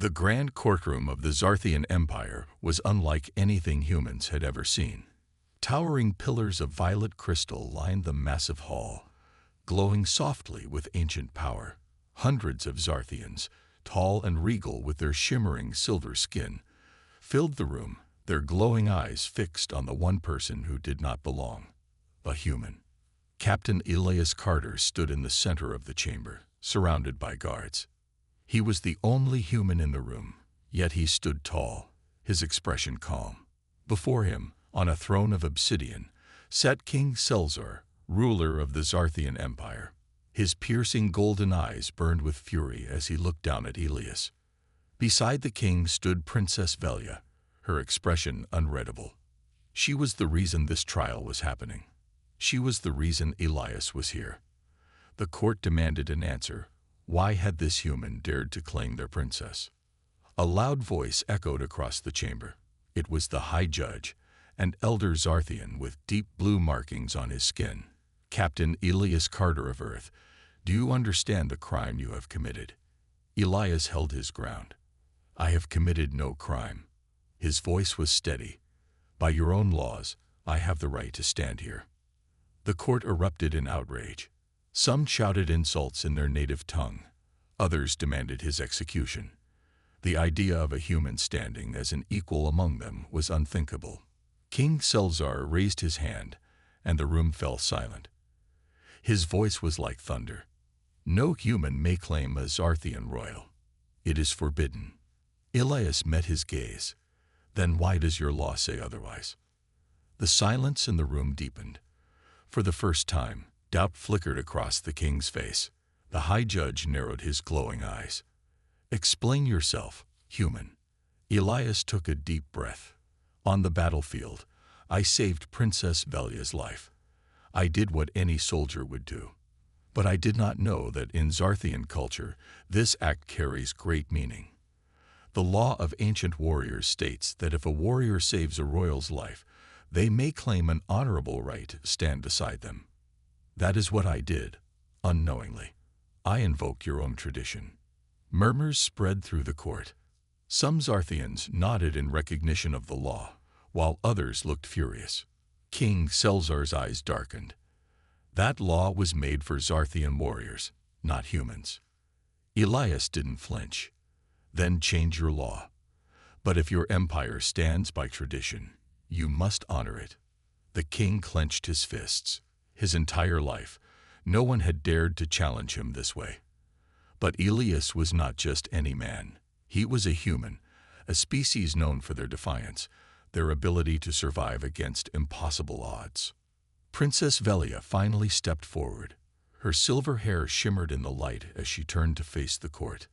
The grand courtroom of the Zarthian Empire was unlike anything humans had ever seen. Towering pillars of violet crystal lined the massive hall, glowing softly with ancient power. Hundreds of Zarthians, tall and regal with their shimmering silver skin, filled the room, their glowing eyes fixed on the one person who did not belong, a human. Captain Elias Carter stood in the center of the chamber, surrounded by guards. He was the only human in the room, yet he stood tall, his expression calm. Before him, on a throne of obsidian, sat King Selzar, ruler of the Zarthian Empire. His piercing golden eyes burned with fury as he looked down at Elias. Beside the king stood Princess Velia, her expression unreadable. She was the reason this trial was happening. She was the reason Elias was here. The court demanded an answer. Why had this human dared to claim their princess? A loud voice echoed across the chamber. It was the High Judge, an elder Zarthian with deep blue markings on his skin. Captain Elias Carter of Earth, do you understand the crime you have committed? Elias held his ground. I have committed no crime. His voice was steady. By your own laws, I have the right to stand here. The court erupted in outrage. Some shouted insults in their native tongue. Others demanded his execution. The idea of a human standing as an equal among them was unthinkable. King Selzar raised his hand, and the room fell silent. His voice was like thunder. No human may claim a Zarthian royal. It is forbidden. Elias met his gaze. Then why does your law say otherwise? The silence in the room deepened. For the first time, doubt flickered across the king's face. The High Judge narrowed his glowing eyes. Explain yourself, human. Elias took a deep breath. On the battlefield, I saved Princess Velia's life. I did what any soldier would do. But I did not know that in Zarthian culture, this act carries great meaning. The law of ancient warriors states that if a warrior saves a royal's life, they may claim an honorable right to stand beside them. That is what I did, unknowingly. I invoke your own tradition. Murmurs spread through the court. Some Zarthians nodded in recognition of the law, while others looked furious. King Selzar's eyes darkened. That law was made for Zarthian warriors, not humans. Elias didn't flinch. Then change your law. But if your empire stands by tradition, you must honor it. The king clenched his fists. His entire life, no one had dared to challenge him this way. But Elias was not just any man. He was a human, a species known for their defiance, their ability to survive against impossible odds. Princess Velia finally stepped forward. Her silver hair shimmered in the light as she turned to face the court.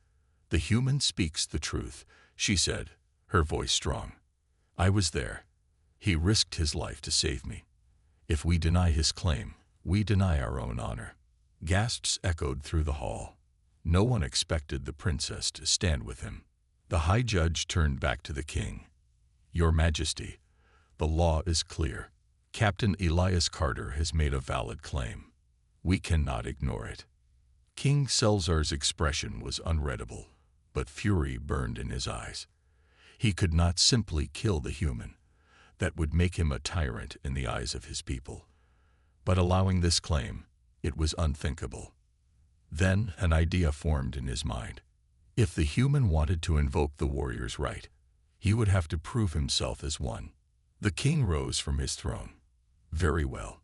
The human speaks the truth, she said, her voice strong. I was there. He risked his life to save me. If we deny his claim, we deny our own honor. Gasps echoed through the hall. No one expected the princess to stand with him. The High Judge turned back to the king. Your Majesty, the law is clear. Captain Elias Carter has made a valid claim. We cannot ignore it. King Selzar's expression was unreadable, but fury burned in his eyes. He could not simply kill the human. That would make him a tyrant in the eyes of his people. But allowing this claim, it was unthinkable. Then an idea formed in his mind. If the human wanted to invoke the warrior's right, he would have to prove himself as one. The king rose from his throne. Very well.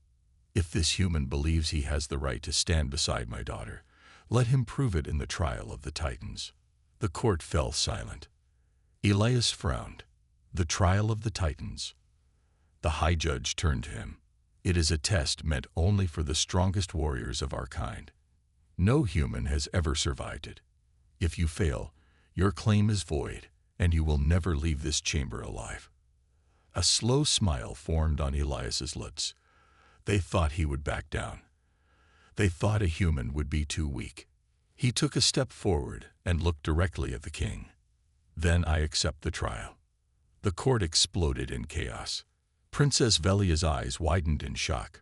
If this human believes he has the right to stand beside my daughter, let him prove it in the trial of the Titans. The court fell silent. Elias frowned. The trial of the Titans. The High Judge turned to him. It is a test meant only for the strongest warriors of our kind. No human has ever survived it. If you fail, your claim is void, and you will never leave this chamber alive. A slow smile formed on Elias's lips. They thought he would back down. They thought a human would be too weak. He took a step forward and looked directly at the king. Then I accept the trial. The court exploded in chaos. Princess Velia's eyes widened in shock,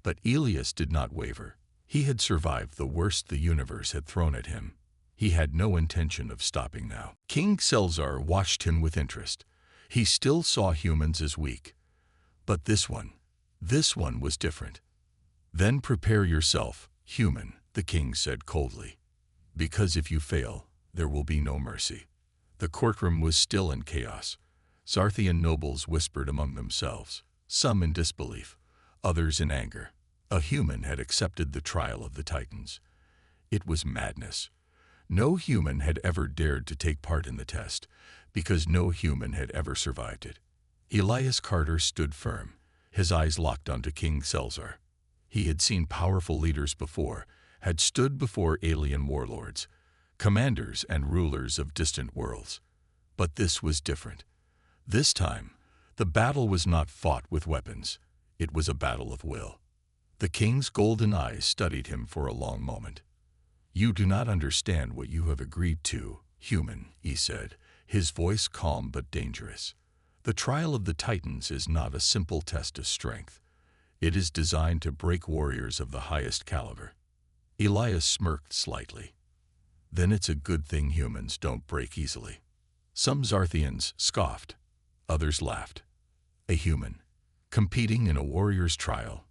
but Elias did not waver. He had survived the worst the universe had thrown at him. He had no intention of stopping now. King Selzar watched him with interest. He still saw humans as weak. But this one was different. Then prepare yourself, human, the king said coldly. Because if you fail, there will be no mercy. The courtroom was still in chaos. Zarthian nobles whispered among themselves, some in disbelief, others in anger. A human had accepted the trial of the Titans. It was madness. No human had ever dared to take part in the test, because no human had ever survived it. Elias Carter stood firm, his eyes locked onto King Selzar. He had seen powerful leaders before, had stood before alien warlords, commanders and rulers of distant worlds. But this was different. This time, the battle was not fought with weapons. It was a battle of will. The king's golden eyes studied him for a long moment. You do not understand what you have agreed to, human, he said, his voice calm but dangerous. The trial of the Titans is not a simple test of strength. It is designed to break warriors of the highest caliber. Elias smirked slightly. Then it's a good thing humans don't break easily. Some Zarthians scoffed. Others laughed. A human, competing in a warrior's trial.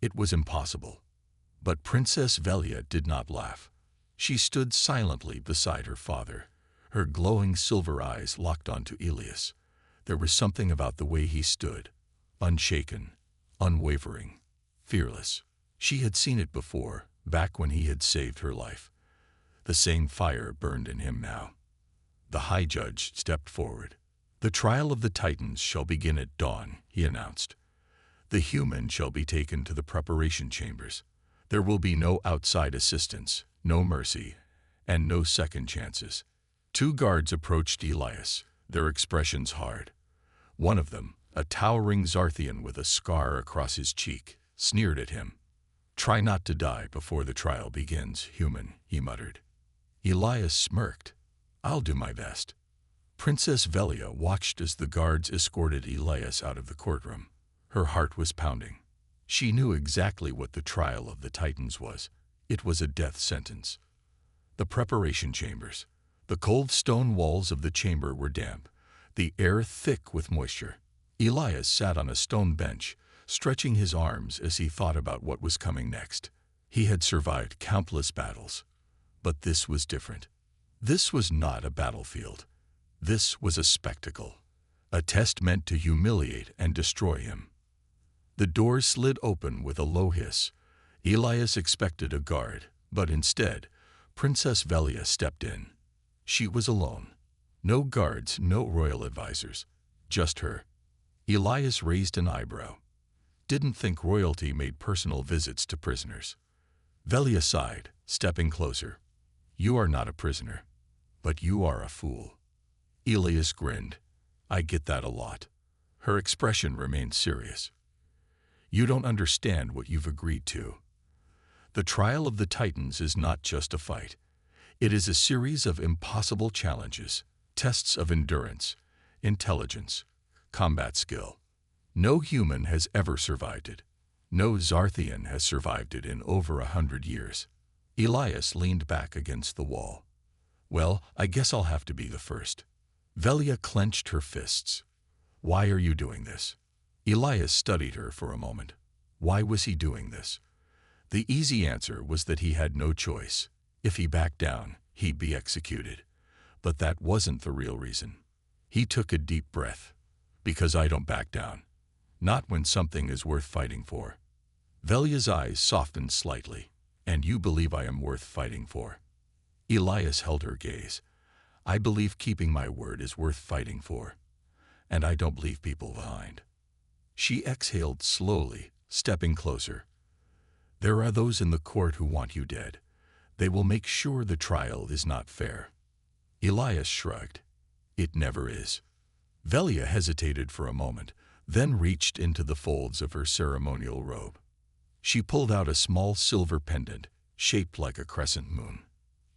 It was impossible. But Princess Velia did not laugh. She stood silently beside her father, her glowing silver eyes locked onto Elias. There was something about the way he stood, unshaken, unwavering, fearless. She had seen it before, back when he had saved her life. The same fire burned in him now. The High Judge stepped forward. The trial of the Titans shall begin at dawn, he announced. The human shall be taken to the preparation chambers. There will be no outside assistance, no mercy, and no second chances. 2 guards approached Elias, their expressions hard. One of them, a towering Zarthian with a scar across his cheek, sneered at him. Try not to die before the trial begins, human, he muttered. Elias smirked. I'll do my best. Princess Velia watched as the guards escorted Elias out of the courtroom. Her heart was pounding. She knew exactly what the trial of the Titans was. It was a death sentence. The preparation chambers. The cold stone walls of the chamber were damp, the air thick with moisture. Elias sat on a stone bench, stretching his arms as he thought about what was coming next. He had survived countless battles. But this was different. This was not a battlefield. This was a spectacle, a test meant to humiliate and destroy him. The doors slid open with a low hiss. Elias expected a guard, but instead, Princess Velia stepped in. She was alone. No guards, no royal advisors, just her. Elias raised an eyebrow. Didn't think royalty made personal visits to prisoners. Velia sighed, stepping closer. You are not a prisoner, but you are a fool. Elias grinned. I get that a lot. Her expression remained serious. You don't understand what you've agreed to. The trial of the Titans is not just a fight. It is a series of impossible challenges, tests of endurance, intelligence, combat skill. No human has ever survived it. No Zarthian has survived it in over 100 years. Elias leaned back against the wall. Well, I guess I'll have to be the first. Velia clenched her fists. Why are you doing this? Elias studied her for a moment. Why was he doing this? The easy answer was that he had no choice. If he backed down, he'd be executed. But that wasn't the real reason. He took a deep breath. Because I don't back down. Not when something is worth fighting for. Velia's eyes softened slightly. And you believe I am worth fighting for? Elias held her gaze. I believe keeping my word is worth fighting for. And I don't leave people behind. She exhaled slowly, stepping closer. There are those in the court who want you dead. They will make sure the trial is not fair. Elias shrugged. It never is. Velia hesitated for a moment, then reached into the folds of her ceremonial robe. She pulled out a small silver pendant, shaped like a crescent moon.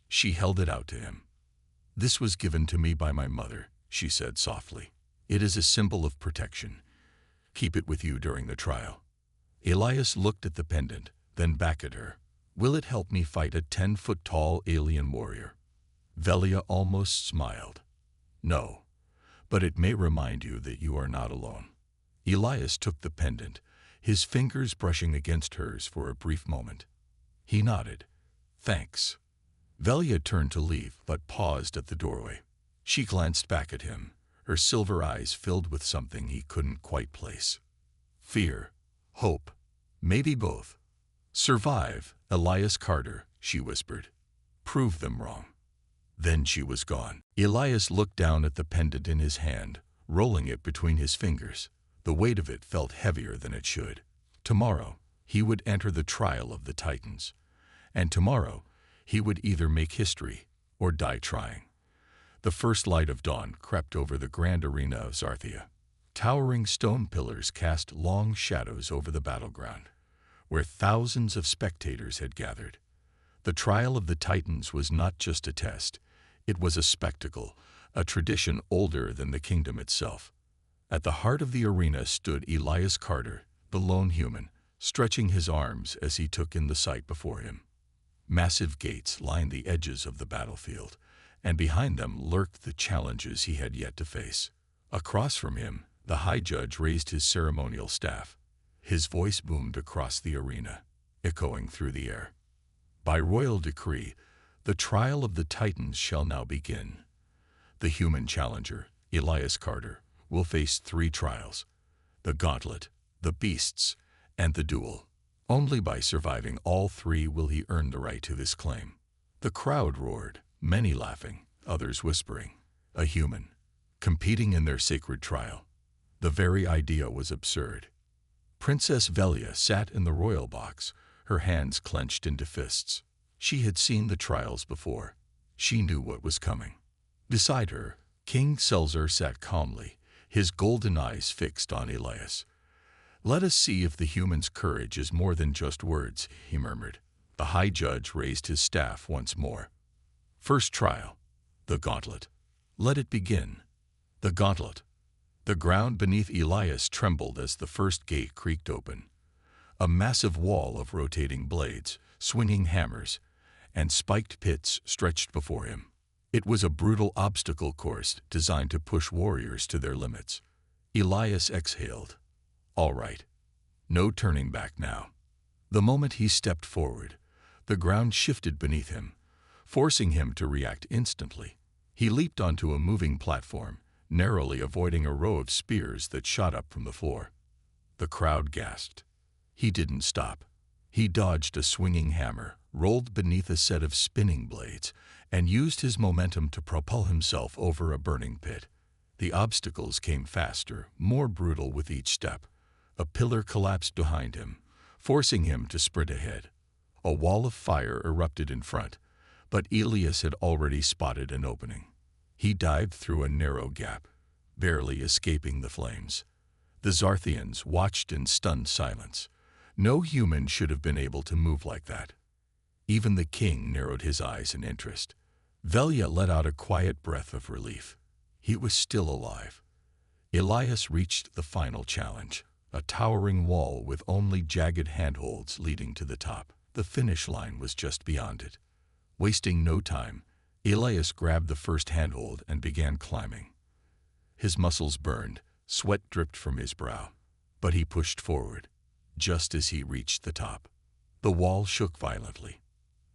She held it out to him. This was given to me by my mother, she said softly. It is a symbol of protection. Keep it with you during the trial. Elias looked at the pendant, then back at her. Will it help me fight a 10-foot-tall alien warrior? Velia almost smiled. No, but it may remind you that you are not alone. Elias took the pendant, his fingers brushing against hers for a brief moment. He nodded. Thanks. Velia turned to leave, but paused at the doorway. She glanced back at him, her silver eyes filled with something he couldn't quite place. Fear, hope, maybe both. Survive, Elias Carter, she whispered. Prove them wrong. Then she was gone. Elias looked down at the pendant in his hand, rolling it between his fingers. The weight of it felt heavier than it should. Tomorrow, he would enter the trial of the Titans. And tomorrow, he would either make history or die trying. The first light of dawn crept over the grand arena of Zarthia. Towering stone pillars cast long shadows over the battleground, where thousands of spectators had gathered. The trial of the Titans was not just a test. It was a spectacle, a tradition older than the kingdom itself. At the heart of the arena stood Elias Carter, the lone human, stretching his arms as he took in the sight before him. Massive gates lined the edges of the battlefield, and behind them lurked the challenges he had yet to face. Across from him, the High Judge raised his ceremonial staff. His voice boomed across the arena, echoing through the air. By royal decree, the trial of the Titans shall now begin. The human challenger, Elias Carter, will face 3 trials: the gauntlet, the beasts, and the duel. Only by surviving all 3 will he earn the right to this claim. The crowd roared, many laughing, others whispering. A human, competing in their sacred trial. The very idea was absurd. Princess Velia sat in the royal box, her hands clenched into fists. She had seen the trials before. She knew what was coming. Beside her, King Selzer sat calmly, his golden eyes fixed on Elias. "Let us see if the human's courage is more than just words," he murmured. The High Judge raised his staff once more. First trial, the gauntlet. Let it begin. The gauntlet. The ground beneath Elias trembled as the first gate creaked open. A massive wall of rotating blades, swinging hammers, and spiked pits stretched before him. It was a brutal obstacle course designed to push warriors to their limits. Elias exhaled. All right. No turning back now. The moment he stepped forward, the ground shifted beneath him, forcing him to react instantly. He leaped onto a moving platform, narrowly avoiding a row of spears that shot up from the floor. The crowd gasped. He didn't stop. He dodged a swinging hammer, rolled beneath a set of spinning blades, and used his momentum to propel himself over a burning pit. The obstacles came faster, more brutal with each step. A pillar collapsed behind him, forcing him to sprint ahead. A wall of fire erupted in front, but Elias had already spotted an opening. He dived through a narrow gap, barely escaping the flames. The Zarthians watched in stunned silence. No human should have been able to move like that. Even the king narrowed his eyes in interest. Velia let out a quiet breath of relief. He was still alive. Elias reached the final challenge, a towering wall with only jagged handholds leading to the top. The finish line was just beyond it. Wasting no time, Elias grabbed the first handhold and began climbing. His muscles burned, sweat dripped from his brow, but he pushed forward. Just as he reached the top, the wall shook violently.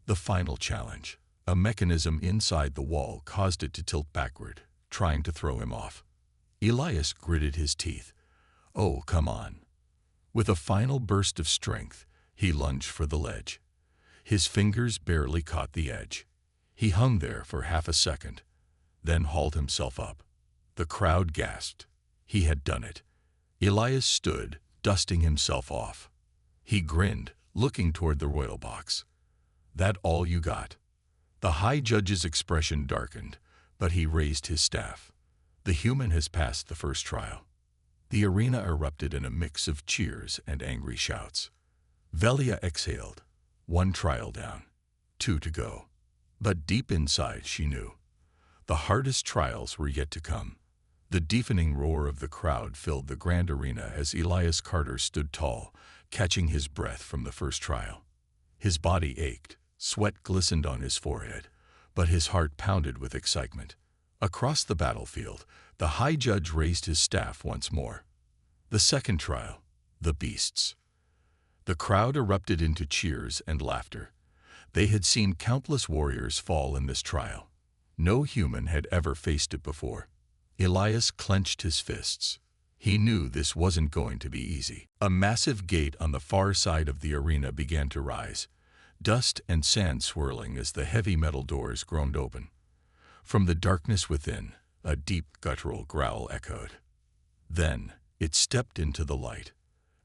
The final challenge, a mechanism inside the wall, caused it to tilt backward, trying to throw him off. Elias gritted his teeth. Oh, come on. With a final burst of strength, he lunged for the ledge. His fingers barely caught the edge. He hung there for half a second, then hauled himself up. The crowd gasped. He had done it. Elias stood, dusting himself off. He grinned, looking toward the royal box. That all you got? The High Judge's expression darkened, but he raised his staff. The human has passed the first trial. The arena erupted in a mix of cheers and angry shouts. Velia exhaled. 1 trial down, 2 to go. But deep inside she knew. The hardest trials were yet to come. The deafening roar of the crowd filled the grand arena as Elias Carter stood tall, catching his breath from the first trial. His body ached, sweat glistened on his forehead, but his heart pounded with excitement. Across the battlefield, the High Judge raised his staff once more. The second trial, the beasts. The crowd erupted into cheers and laughter. They had seen countless warriors fall in this trial. No human had ever faced it before. Elias clenched his fists. He knew this wasn't going to be easy. A massive gate on the far side of the arena began to rise, dust and sand swirling as the heavy metal doors groaned open. From the darkness within, a deep guttural growl echoed. Then it stepped into the light.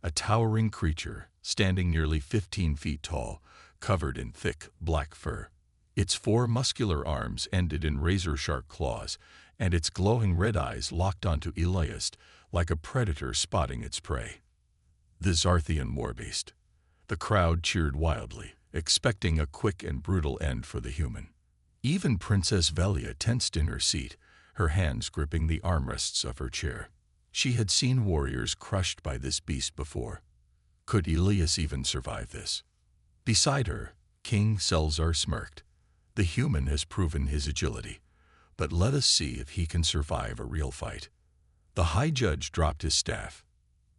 A towering creature, standing nearly 15 feet tall, covered in thick, black fur. Its 4 muscular arms ended in razor-sharp claws, and its glowing red eyes locked onto Elias like a predator spotting its prey. The Zarthian warbeast. The crowd cheered wildly, expecting a quick and brutal end for the human. Even Princess Velia tensed in her seat, her hands gripping the armrests of her chair. She had seen warriors crushed by this beast before. Could Elias even survive this? Beside her, King Selzar smirked. The human has proven his agility, but let us see if he can survive a real fight. The High Judge dropped his staff.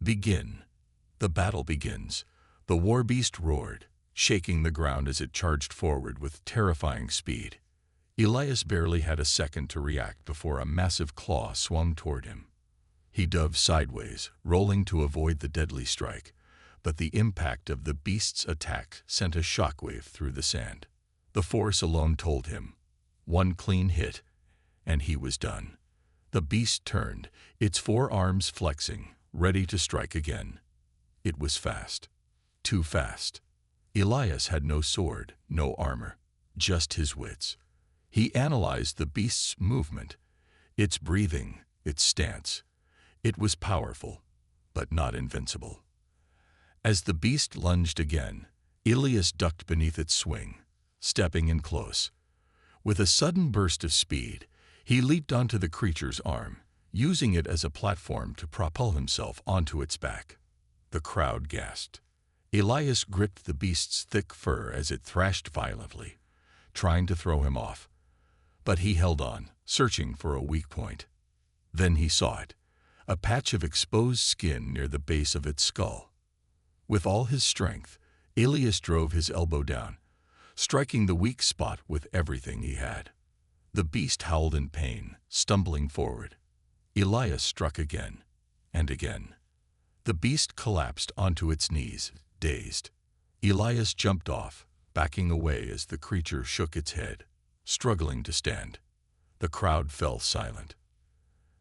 Begin. The battle begins. The warbeast roared, shaking the ground as it charged forward with terrifying speed. Elias barely had a second to react before a massive claw swung toward him. He dove sideways, rolling to avoid the deadly strike, but the impact of the beast's attack sent a shockwave through the sand. The force alone told him. One clean hit, and he was done. The beast turned, its 4 arms flexing, ready to strike again. It was fast. Too fast. Elias had no sword, no armor, just his wits. He analyzed the beast's movement, its breathing, its stance. It was powerful, but not invincible. As the beast lunged again, Elias ducked beneath its swing, stepping in close. With a sudden burst of speed, he leaped onto the creature's arm, using it as a platform to propel himself onto its back. The crowd gasped. Elias gripped the beast's thick fur as it thrashed violently, trying to throw him off. But he held on, searching for a weak point. Then he saw it, a patch of exposed skin near the base of its skull. With all his strength, Elias drove his elbow down, striking the weak spot with everything he had. The beast howled in pain, stumbling forward. Elias struck again, and again. The beast collapsed onto its knees, dazed. Elias jumped off, backing away as the creature shook its head, struggling to stand. The crowd fell silent.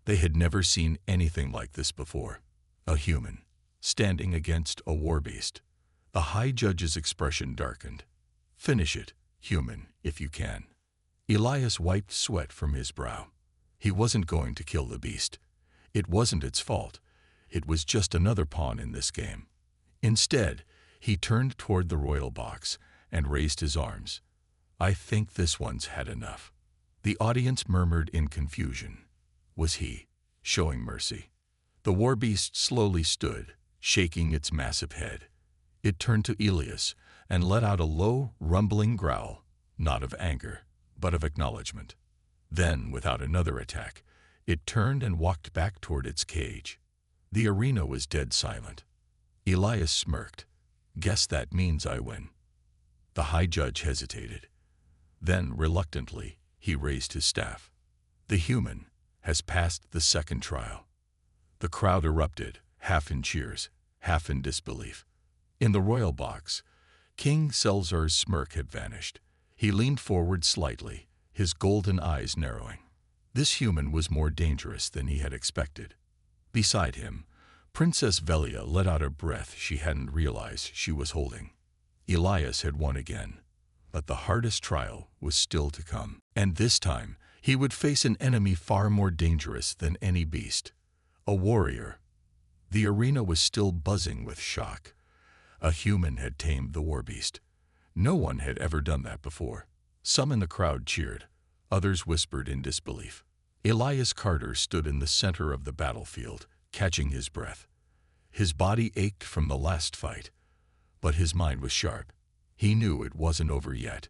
They had never seen anything like this before. A human, standing against a warbeast. The High Judge's expression darkened. Finish it, human, if you can. Elias wiped sweat from his brow. He wasn't going to kill the beast. It wasn't its fault. It was just another pawn in this game. Instead, he turned toward the royal box and raised his arms. I think this one's had enough. The audience murmured in confusion. Was he showing mercy? The warbeast slowly stood, shaking its massive head. It turned to Elias and let out a low, rumbling growl, not of anger, but of acknowledgement. Then, without another attack, it turned and walked back toward its cage. The arena was dead silent. Elias smirked. Guess that means I win. The High Judge hesitated. Then, reluctantly, he raised his staff. The human has passed the second trial. The crowd erupted, half in cheers, half in disbelief. In the royal box, King Selzar's smirk had vanished. He leaned forward slightly, his golden eyes narrowing. This human was more dangerous than he had expected. Beside him, Princess Velia let out a breath she hadn't realized she was holding. Elias had won again, but the hardest trial was still to come. And this time, he would face an enemy far more dangerous than any beast. A warrior. The arena was still buzzing with shock. A human had tamed the warbeast. No one had ever done that before. Some in the crowd cheered. Others whispered in disbelief. Elias Carter stood in the center of the battlefield, catching his breath. His body ached from the last fight, but his mind was sharp. He knew it wasn't over yet.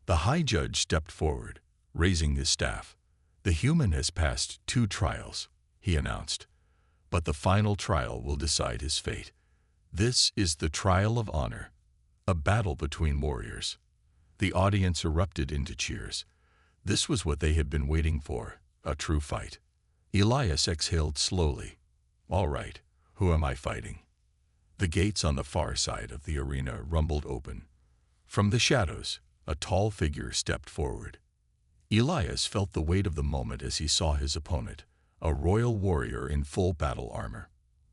The high judge stepped forward, raising his staff. "The human has passed 2 trials," he announced, "but the final trial will decide his fate. This is the trial of honor, a battle between warriors." The audience erupted into cheers. This was what they had been waiting for, a true fight. Elias exhaled slowly. "All right, who am I fighting?" The gates on the far side of the arena rumbled open. From the shadows, a tall figure stepped forward. Elias felt the weight of the moment as he saw his opponent, a royal warrior in full battle armor.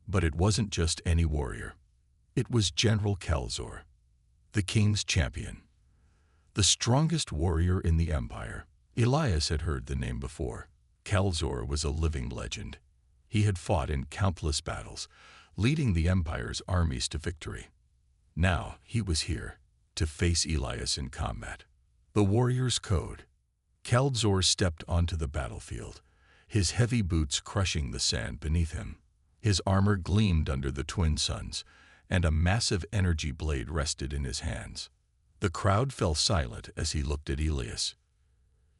But it wasn't just any warrior. It was General Kalzor, the king's champion, the strongest warrior in the empire. Elias had heard the name before. Kalzor was a living legend. He had fought in countless battles, leading the empire's armies to victory. Now he was here, to face Elias in combat. The warrior's code. Kalzor stepped onto the battlefield, his heavy boots crushing the sand beneath him. His armor gleamed under the twin suns, and a massive energy blade rested in his hands. The crowd fell silent as he looked at Elias.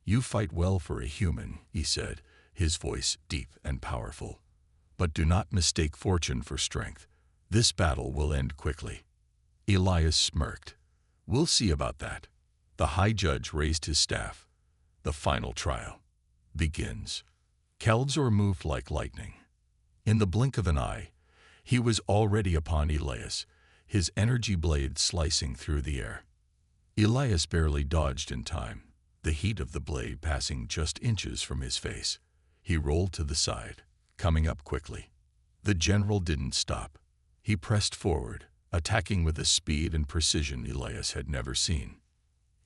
"You fight well for a human," he said, his voice deep and powerful. "But do not mistake fortune for strength. This battle will end quickly." Elias smirked. "We'll see about that." The high judge raised his staff. The final trial begins. Kalzor moved like lightning. In the blink of an eye, he was already upon Elias, his energy blade slicing through the air. Elias barely dodged in time, the heat of the blade passing just inches from his face. He rolled to the side, coming up quickly. The general didn't stop. He pressed forward, attacking with a speed and precision Elias had never seen.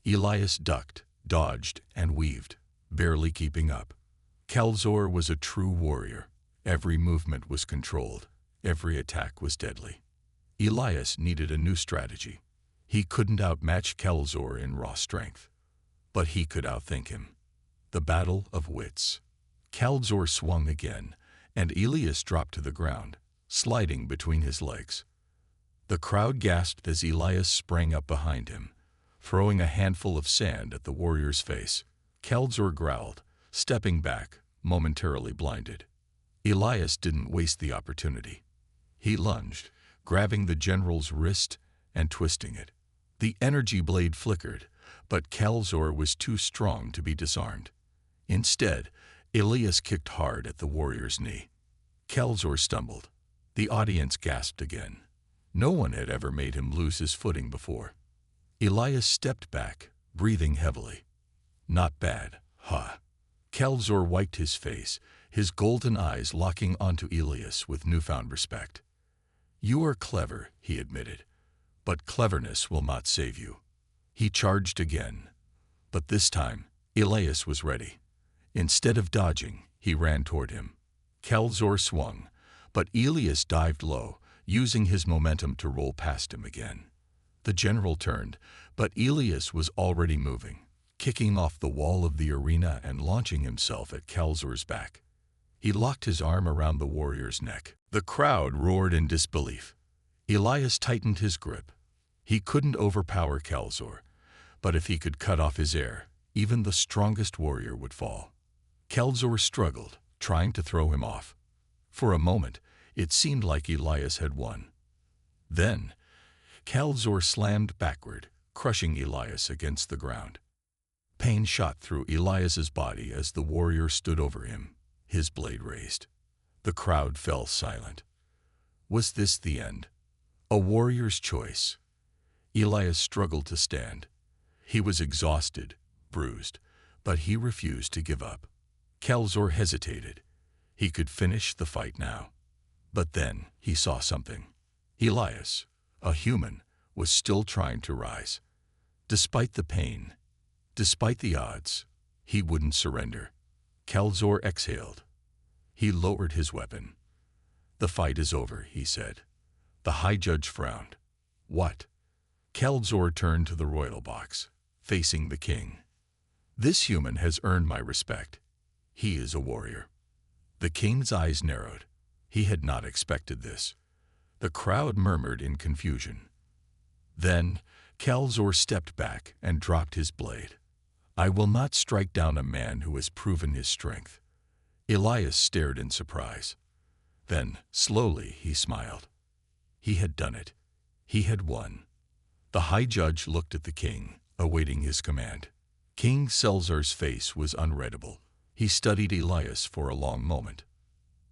Elias ducked, dodged, and weaved, barely keeping up. Kalzor was a true warrior. Every movement was controlled. Every attack was deadly. Elias needed a new strategy. He couldn't outmatch Kalzor in raw strength, but he could outthink him. The battle of wits. Kalzor swung again, and Elias dropped to the ground, sliding between his legs. The crowd gasped as Elias sprang up behind him, throwing a handful of sand at the warrior's face. Kalzor growled, stepping back, momentarily blinded. Elias didn't waste the opportunity. He lunged, grabbing the general's wrist and twisting it. The energy blade flickered, but Kalzor was too strong to be disarmed. Instead, Elias kicked hard at the warrior's knee. Kalzor stumbled. The audience gasped again. No one had ever made him lose his footing before. Elias stepped back, breathing heavily. "Not bad, huh?" Kalzor wiped his face, his golden eyes locking onto Elias with newfound respect. "You are clever," he admitted, "but cleverness will not save you." He charged again, but this time Elias was ready. Instead of dodging, he ran toward him. Kalzor swung, but Elias dived low, using his momentum to roll past him again. The general turned, but Elias was already moving, kicking off the wall of the arena and launching himself at Kalzor's back. He locked his arm around the warrior's neck. The crowd roared in disbelief. Elias tightened his grip. He couldn't overpower Kalzor, but if he could cut off his air, even the strongest warrior would fall. Kalzor struggled, trying to throw him off. For a moment, it seemed like Elias had won. Then, Kalzor slammed backward, crushing Elias against the ground. Pain shot through Elias's body as the warrior stood over him, his blade raised. The crowd fell silent. Was this the end? A warrior's choice. Elias struggled to stand. He was exhausted, bruised, but he refused to give up. Kalzor hesitated. He could finish the fight now. But then he saw something. Elias, a human, was still trying to rise. Despite the pain, despite the odds, he wouldn't surrender. Kalzor exhaled. He lowered his weapon. "The fight is over," he said. The high judge frowned. "What?" Kalzor turned to the royal box, facing the king. "This human has earned my respect. He is a warrior." The king's eyes narrowed. He had not expected this. The crowd murmured in confusion. Then Kalzor stepped back and dropped his blade. I will not strike down a man who has proven his strength. Elias stared in surprise. Then, slowly, he smiled. He had done it. He had won. The high judge looked at the king, awaiting his command. King Selzar's face was unreadable. He studied Elias for a long moment.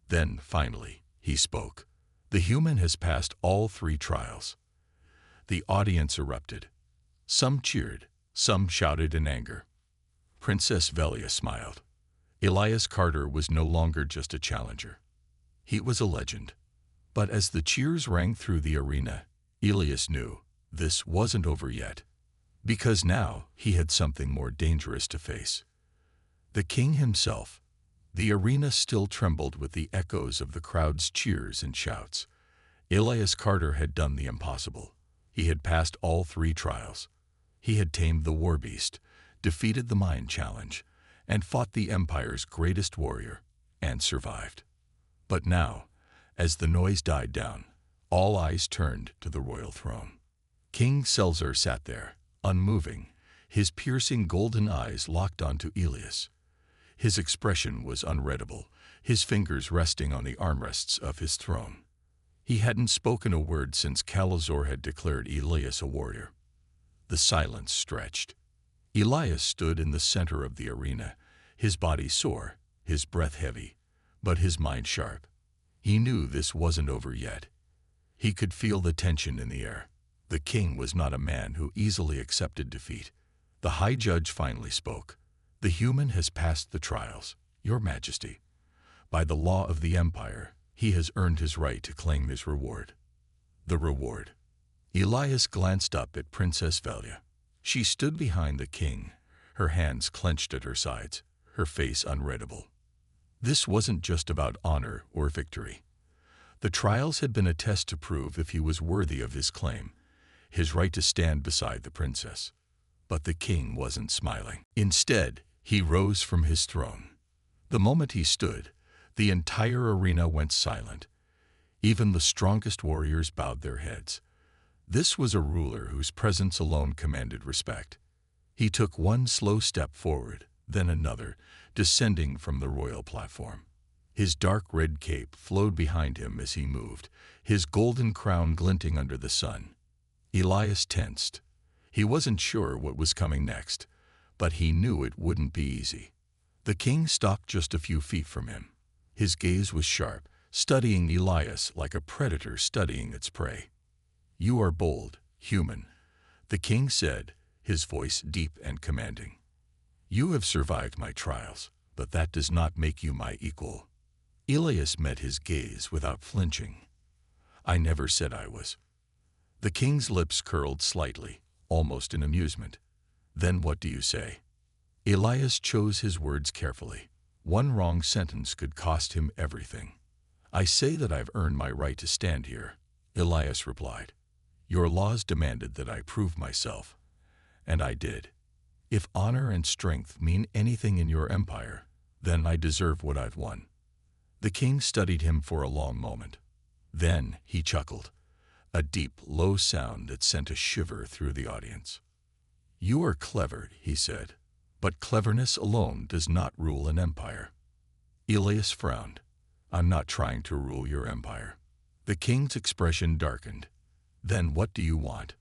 Then, finally, he spoke. The human has passed all 3 trials. The audience erupted. Some cheered, some shouted in anger. Princess Velia smiled. Elias Carter was no longer just a challenger. He was a legend. But as the cheers rang through the arena, Elias knew this wasn't over yet. Because now he had something more dangerous to face. The king himself. The arena still trembled with the echoes of the crowd's cheers and shouts. Elias Carter had done the impossible. He had passed all 3 trials. He had tamed the war beast, defeated the mind challenge, and fought the Empire's greatest warrior, and survived. But now, as the noise died down, all eyes turned to the royal throne. King Selzar sat there, unmoving, his piercing golden eyes locked onto Elias. His expression was unreadable, his fingers resting on the armrests of his throne. He hadn't spoken a word since Kalazor had declared Elias a warrior. The silence stretched. Elias stood in the center of the arena, his body sore, his breath heavy, but his mind sharp. He knew this wasn't over yet. He could feel the tension in the air. The king was not a man who easily accepted defeat. The high judge finally spoke. The human has passed the trials, Your Majesty. By the law of the Empire, he has earned his right to claim his reward. The reward. Elias glanced up at Princess Velia. She stood behind the king, her hands clenched at her sides, her face unreadable. This wasn't just about honor or victory. The trials had been a test to prove if he was worthy of his claim, his right to stand beside the princess. But the king wasn't smiling. Instead, he rose from his throne. The moment he stood, the entire arena went silent. Even the strongest warriors bowed their heads. This was a ruler whose presence alone commanded respect. He took one slow step forward, then another, descending from the royal platform. His dark red cape flowed behind him as he moved, his golden crown glinting under the sun. Elias tensed. He wasn't sure what was coming next, but he knew it wouldn't be easy. The king stopped just a few feet from him. His gaze was sharp, studying Elias like a predator studying its prey. You are bold, human, the king said, his voice deep and commanding. You have survived my trials, but that does not make you my equal. Elias met his gaze without flinching. I never said I was. The king's lips curled slightly, almost in amusement. Then what do you say? Elias chose his words carefully. One wrong sentence could cost him everything. I say that I've earned my right to stand here, Elias replied. Your laws demanded that I prove myself, and I did. If honor and strength mean anything in your empire, then I deserve what I've won. The king studied him for a long moment. Then he chuckled, a deep, low sound that sent a shiver through the audience. You are clever, he said, but cleverness alone does not rule an empire. Elias frowned. I'm not trying to rule your empire. The king's expression darkened. Then what do you want?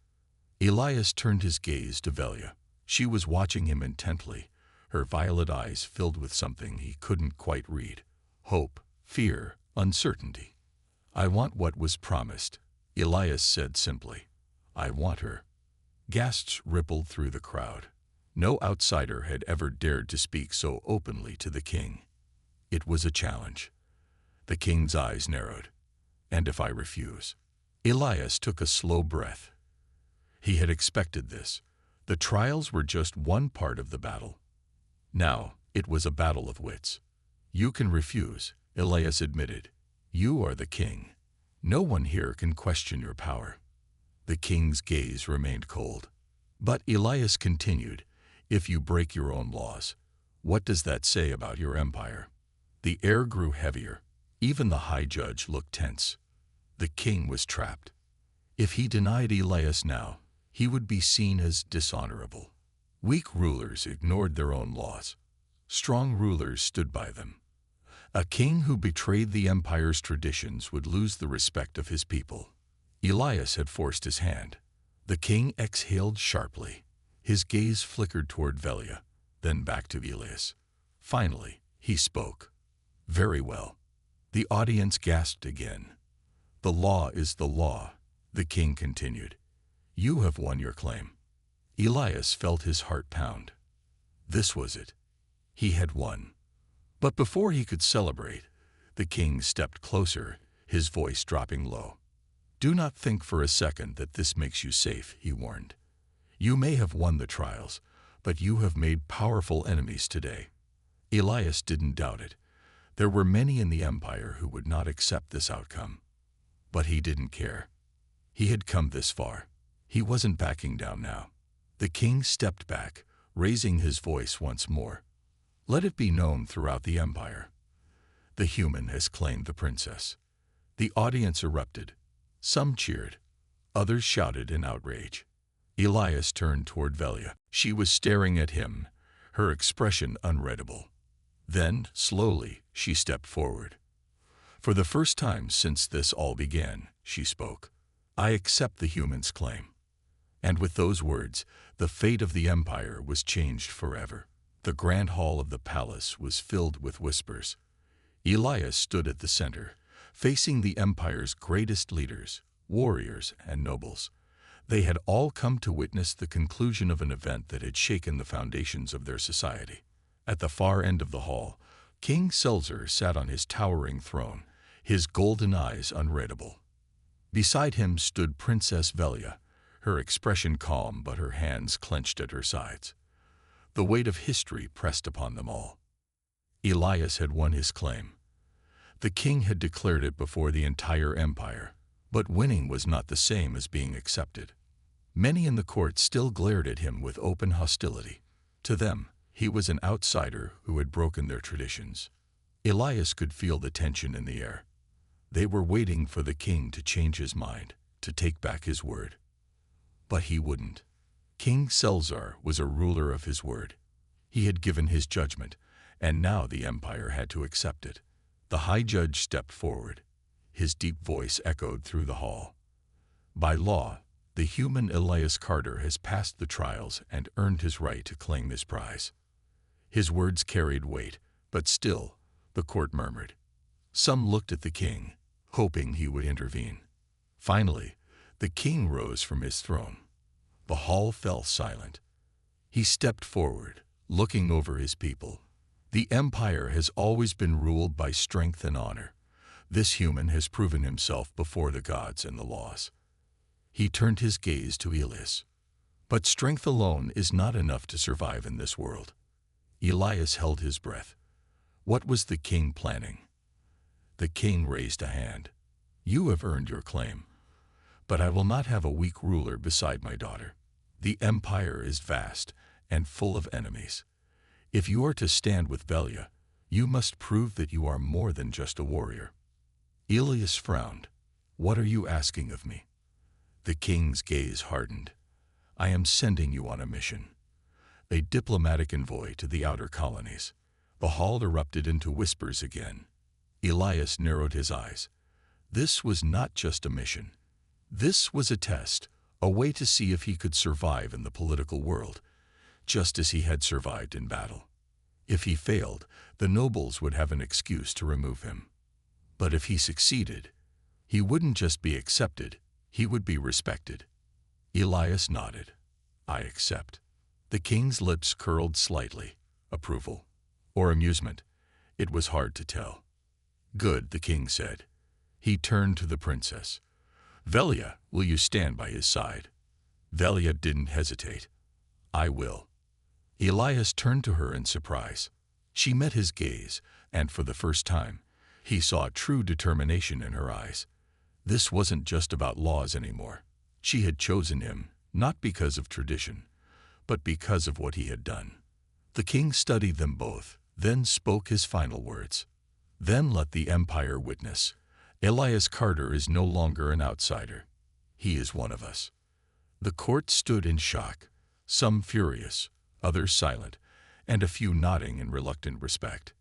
Elias turned his gaze to Velia. She was watching him intently, her violet eyes filled with something he couldn't quite read. Hope, fear, uncertainty. I want what was promised, Elias said simply. I want her. Gasps rippled through the crowd. No outsider had ever dared to speak so openly to the king. It was a challenge. The king's eyes narrowed. And if I refuse? Elias took a slow breath. He had expected this. The trials were just one part of the battle. Now, it was a battle of wits. You can refuse, Elias admitted. You are the king. No one here can question your power. The king's gaze remained cold. But Elias continued, if you break your own laws, what does that say about your empire? The air grew heavier. Even the high judge looked tense. The king was trapped. If he denied Elias now, he would be seen as dishonorable. Weak rulers ignored their own laws. Strong rulers stood by them. A king who betrayed the empire's traditions would lose the respect of his people. Elias had forced his hand. The king exhaled sharply. His gaze flickered toward Velia, then back to Elias. Finally, he spoke. "Very well." The audience gasped again. "The law is the law," the king continued. "You have won your claim." Elias felt his heart pound. This was it. He had won. But before he could celebrate, the king stepped closer, his voice dropping low. "Do not think for a second that this makes you safe," he warned. "You may have won the trials, but you have made powerful enemies today." Elias didn't doubt it. There were many in the empire who would not accept this outcome. But he didn't care. He had come this far. He wasn't backing down now. The king stepped back, raising his voice once more. "Let it be known throughout the empire. The human has claimed the princess." The audience erupted. Some cheered. Others shouted in outrage. Elias turned toward Velia. She was staring at him, her expression unreadable. Then, slowly, she stepped forward. "For the first time since this all began," she spoke, "I accept the human's claim." And with those words, the fate of the empire was changed forever. The grand hall of the palace was filled with whispers. Elias stood at the center, facing the empire's greatest leaders, warriors, and nobles. They had all come to witness the conclusion of an event that had shaken the foundations of their society. At the far end of the hall, King Selzer sat on his towering throne, his golden eyes unreadable. Beside him stood Princess Velia, her expression calm but her hands clenched at her sides. The weight of history pressed upon them all. Elias had won his claim. The king had declared it before the entire empire, but winning was not the same as being accepted. Many in the court still glared at him with open hostility. To them, he was an outsider who had broken their traditions. Elias could feel the tension in the air. They were waiting for the king to change his mind, to take back his word. But he wouldn't. King Selzer was a ruler of his word. He had given his judgment, and now the empire had to accept it. The high judge stepped forward. His deep voice echoed through the hall. "By law, the human Elias Carter has passed the trials and earned his right to claim his prize." His words carried weight, but still, the court murmured. Some looked at the king, hoping he would intervene. Finally, the king rose from his throne. The hall fell silent. He stepped forward, looking over his people. "The empire has always been ruled by strength and honor. This human has proven himself before the gods and the laws." He turned his gaze to Elias. "But strength alone is not enough to survive in this world." Elias held his breath. What was the king planning? The king raised a hand. "You have earned your claim. But I will not have a weak ruler beside my daughter. The empire is vast and full of enemies. If you are to stand with Velia, you must prove that you are more than just a warrior." Elias frowned. "What are you asking of me?" The king's gaze hardened. "I am sending you on a mission. A diplomatic envoy to the outer colonies." The hall erupted into whispers again. Elias narrowed his eyes. This was not just a mission. This was a test, a way to see if he could survive in the political world, just as he had survived in battle. If he failed, the nobles would have an excuse to remove him. But if he succeeded, he wouldn't just be accepted, he would be respected. Elias nodded. "I accept." The king's lips curled slightly. Approval or amusement? It was hard to tell. "Good," the king said. He turned to the princess. "Velia, will you stand by his side?" Velia didn't hesitate. "I will." Elias turned to her in surprise. She met his gaze, and for the first time, he saw true determination in her eyes. This wasn't just about laws anymore. She had chosen him, not because of tradition, but because of what he had done. The king studied them both, then spoke his final words. "Then let the empire witness. Elias Carter is no longer an outsider. He is one of us." The court stood in shock, some furious, others silent, and a few nodding in reluctant respect.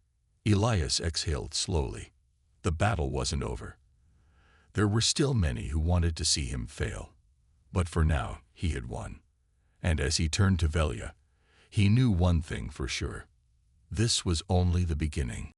Elias exhaled slowly. The battle wasn't over. There were still many who wanted to see him fail. But for now, he had won. And as he turned to Velia, he knew one thing for sure. This was only the beginning.